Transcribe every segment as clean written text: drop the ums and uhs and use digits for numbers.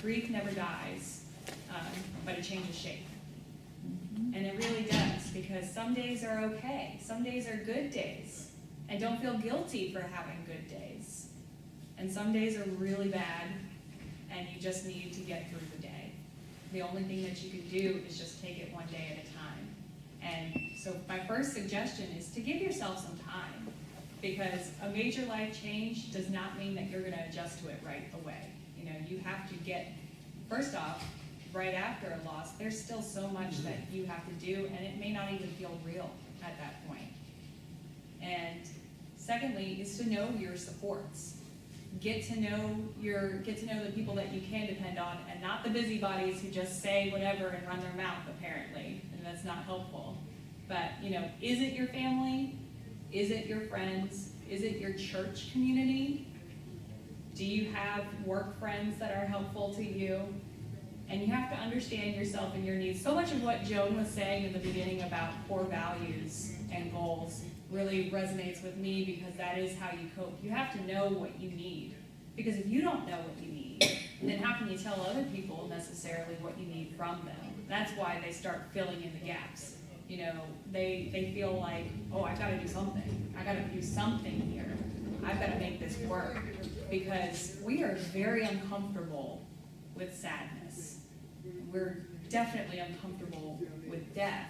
grief never dies, but it changes shape. And it really does, because some days are okay. Some days are good days. And don't feel guilty for having good days. And some days are really bad, and you just need to get through the day. The only thing that you can do is just take it one day at a time. And so my first suggestion is to give yourself some time, because a major life change does not mean that you're going to adjust to it right away. You know, you have to get, first off, right after a loss, there's still so much that you have to do, and it may not even feel real at that point. And secondly, is to know your supports. Get to know the people that you can depend on, and not the busybodies who just say whatever and run their mouth, apparently, and that's not helpful. But, you know, is it your family? Is it your friends? Is it your church community? Do you have work friends that are helpful to you? And you have to understand yourself and your needs. So much of what Joan was saying in the beginning about core values and goals really resonates with me, because that is how you cope. You have to know what you need. Because if you don't know what you need, then how can you tell other people necessarily what you need from them? That's why they start filling in the gaps. You know, they feel like, oh, I've got to do something. I've got to do something here. I've got to make this work. Because we are very uncomfortable with sadness. We're definitely uncomfortable with death.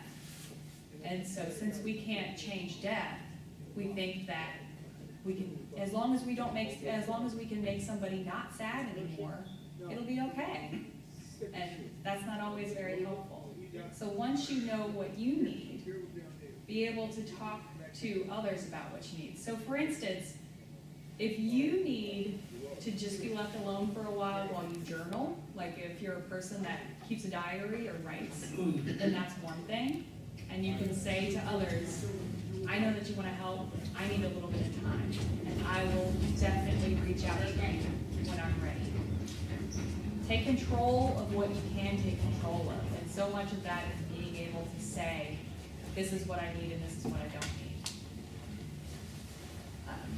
And so since we can't change death, we think that we can, as long as we can make somebody not sad anymore, it'll be okay. And that's not always very helpful. So once you know what you need, be able to talk to others about what you need. So for instance, if you need to just be left alone for a while you journal, like if you're a person that keeps a diary or writes, then that's one thing. And you can say to others, I know that you want to help, I need a little bit of time, and I will definitely reach out to you when I'm ready. Take control of what you can take control of, and so much of that is being able to say, this is what I need and this is what I don't need.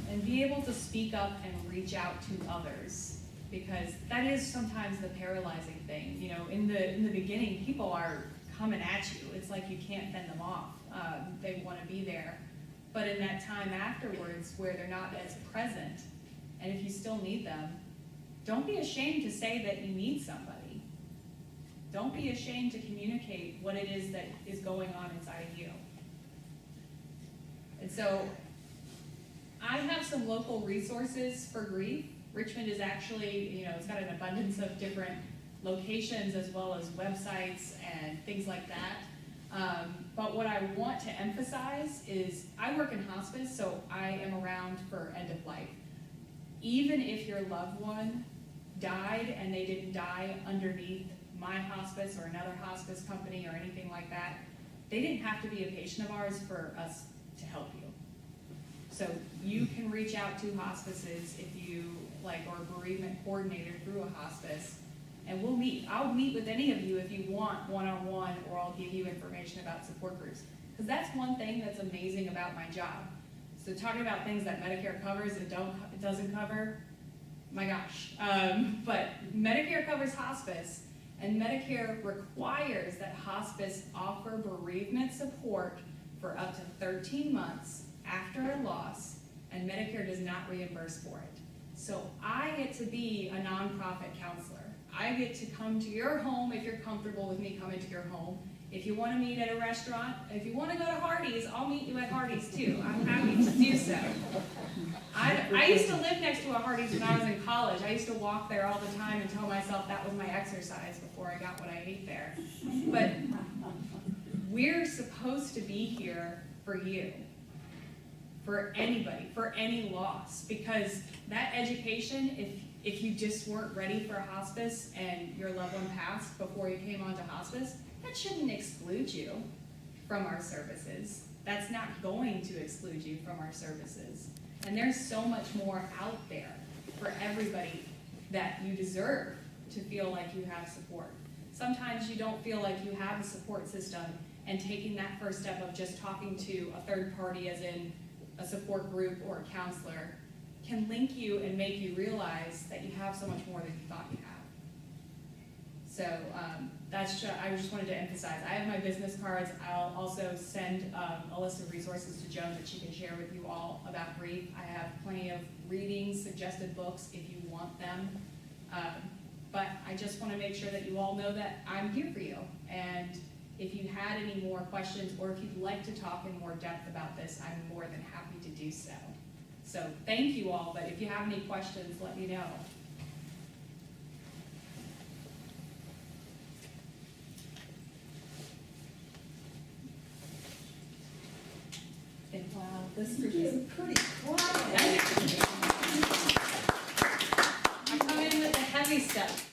And be able to speak up and reach out to others, because that is sometimes the paralyzing thing. You know, in the beginning, people are coming at you. It's like you can't fend them off. They want to be there. But in that time afterwards where they're not as present, and if you still need them, don't be ashamed to say that you need somebody. Don't be ashamed to communicate what it is that is going on inside of you. And so I have some local resources for grief. Richmond is actually, you know, it's got an abundance of different locations as well as websites and things like that. But what I want to emphasize is I work in hospice, so I am around for end of life. Even if your loved one died and they didn't die underneath my hospice or another hospice company or anything like that, they didn't have to be a patient of ours for us to help you. So you can reach out to hospices if you like, or a bereavement coordinator through a hospice, and we'll meet. I'll meet with any of you if you want one-on-one, or I'll give you information about support groups. Because that's one thing that's amazing about my job. So talking about things that Medicare covers and it doesn't cover, my gosh. But Medicare covers hospice, and Medicare requires that hospice offer bereavement support for up to 13 months after a loss, and Medicare does not reimburse for it. So I get to be a nonprofit counselor. I get to come to your home if you're comfortable with me coming to your home. If you want to meet at a restaurant, if you want to go to Hardee's, I'll meet you at Hardee's too. I'm happy to do so. I used to live next to a Hardee's when I was in college. I used to walk there all the time and tell myself that was my exercise before I got what I ate there. But we're supposed to be here for you, for anybody, for any loss, because that education, if you just weren't ready for hospice and your loved one passed before you came onto hospice, that shouldn't exclude you from our services. That's not going to exclude you from our services. And there's so much more out there for everybody that you deserve to feel like you have support. Sometimes you don't feel like you have a support system, and taking that first step of just talking to a third party, as in a support group or a counselor, can link you and make you realize that you have so much more than you thought you have. So I just wanted to emphasize, I have my business cards. I'll also send a list of resources to Joan that she can share with you all about grief. I have plenty of readings, suggested books if you want them. But I just want to make sure that you all know that I'm here for you. And if you had any more questions, or if you'd like to talk in more depth about this, I'm more than happy to do so. So thank you all, but if you have any questions, let me know. Wow, this group is pretty quiet. I come in with the heavy stuff.